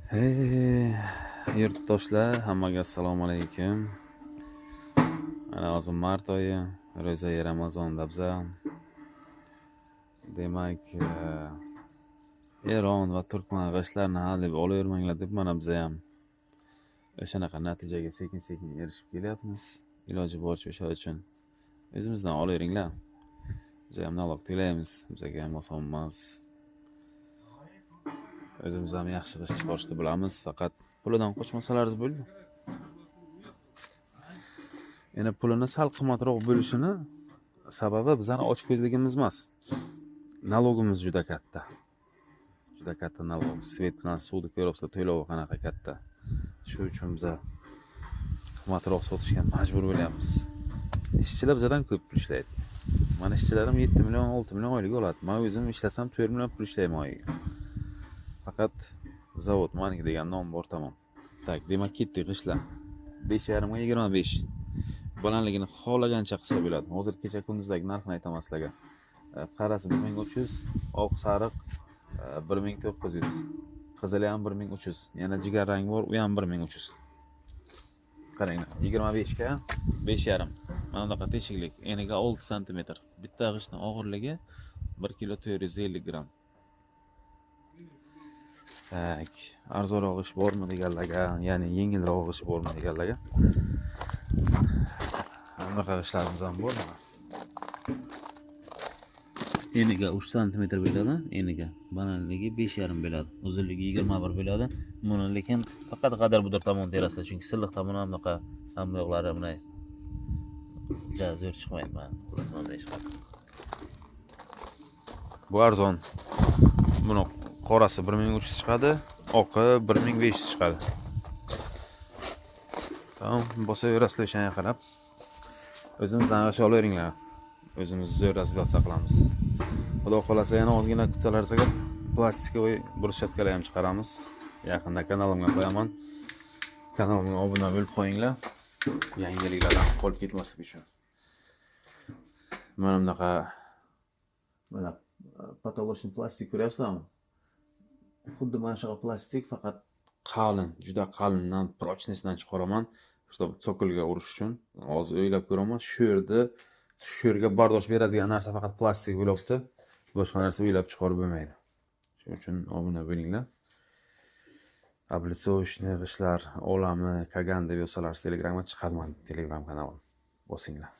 Hey, yurtdoshlar, hammaga assalomu alaykum. Mana hozir mart oyi, ro'za Ramazonda biza. Demak, Eron va Turkman g'ishtlarini hal deb olavermanglar deb mana biza ham o'shanaqa natijaga sekin-sekin erishib kelyapmiz. Iloji boricha o'sha uchun o'zimizdan olaveringlar. Biz ham nalog to'laymiz, bizga ham oson emas. O'zimiz ham yaxshi ish chiqarishni bilamiz, faqat pulidan qochmasalaringiz bo'ldi. Yana pulini sal qimmatroq bo'lishini sababi bizning ochko'zligimiz emas. Nalogimiz juda katta. Juda katta nalog. Svet bilan suvni ko'ribsa to'lovi qanaqa katta. Shu uchun biz qimmatroq sotishga majbur bo'lyapmiz. Ishchilar bizdan ko'p pul ishlaydi. Mana ishchilarim 7 million, 6 million oylik oladi. Men o'zim ishlasam 4 million pul ishlayman oyiga. Faqat zavod meniki degan nom bor, tamom. Tak, demak ketdik g'ishtlar. 5,5 ga 25. Balandligini xohlagancha qilsa bo'ladi. Hozir kecha kunduzdagi narxini aytaman sizlarga. Qarasi 1300, oq sariq 1900, qizili ham 1300, yana jigar rang bor, u ham 1300. Qaranglar, 25 ga 5,5. Mana bunaqa teshiklik, eniga 6 sm. Bitta g'ishtning og'irligi 1 kg 450 gram. Tak, arzonroq ish bormi deganlarga, ya'ni yengilroq ish bormi deganlarga. Bunaqa ishlarimiz ham bor. Eniga 3 sm bo'ladi, eniga balandligi 5,5 bo'ladi, uzunligi 21 bo'ladi. Buni lekin faqat qadar-budur tomon terasida, chunki silliq tomon ham bunaqa hamyoqlari bunday zo'r chiqmaydi. Men qilaman ish qilib. Bu arzon. Buni qorasi 1300 chiqadi, oqi 1500 chiqadi. Tamam, bosaverasizlar o'shanga qarab. O'zimizdan g'isht olaveringlar. O'zimiz zo'r razviyatsiya qilamiz. Xudo xolasa yana ozgina kutsalarsaga plastikovoy bruschatklar ham chiqaramiz. Yaqinda kanalimga qo'yaman. Kanalimga obuna bo'lib qo'yinglar. Yangiliklardan qolib ketmaslik uchun. Mana bunaqa patoloshni plastik ko'ryapsizlarmi? Xuddi mana shu plastik, faqat qalin, juda qalindan, prочностьdan chiqaraman, чтобы sokolga urish uchun. Hozir o'ylab ko'raman, shu yerga bardosh beradigan narsa faqat plastik bo'libdi. Boshqa narsa o'ylab chiqarib bo'lmaydi. Shuning uchun obuna bo'linglar. Облицовочный g'ishtlar olami, Kagan deb yozsalar Telegramga chiqadi, Telegram kanalim. Bosinglar.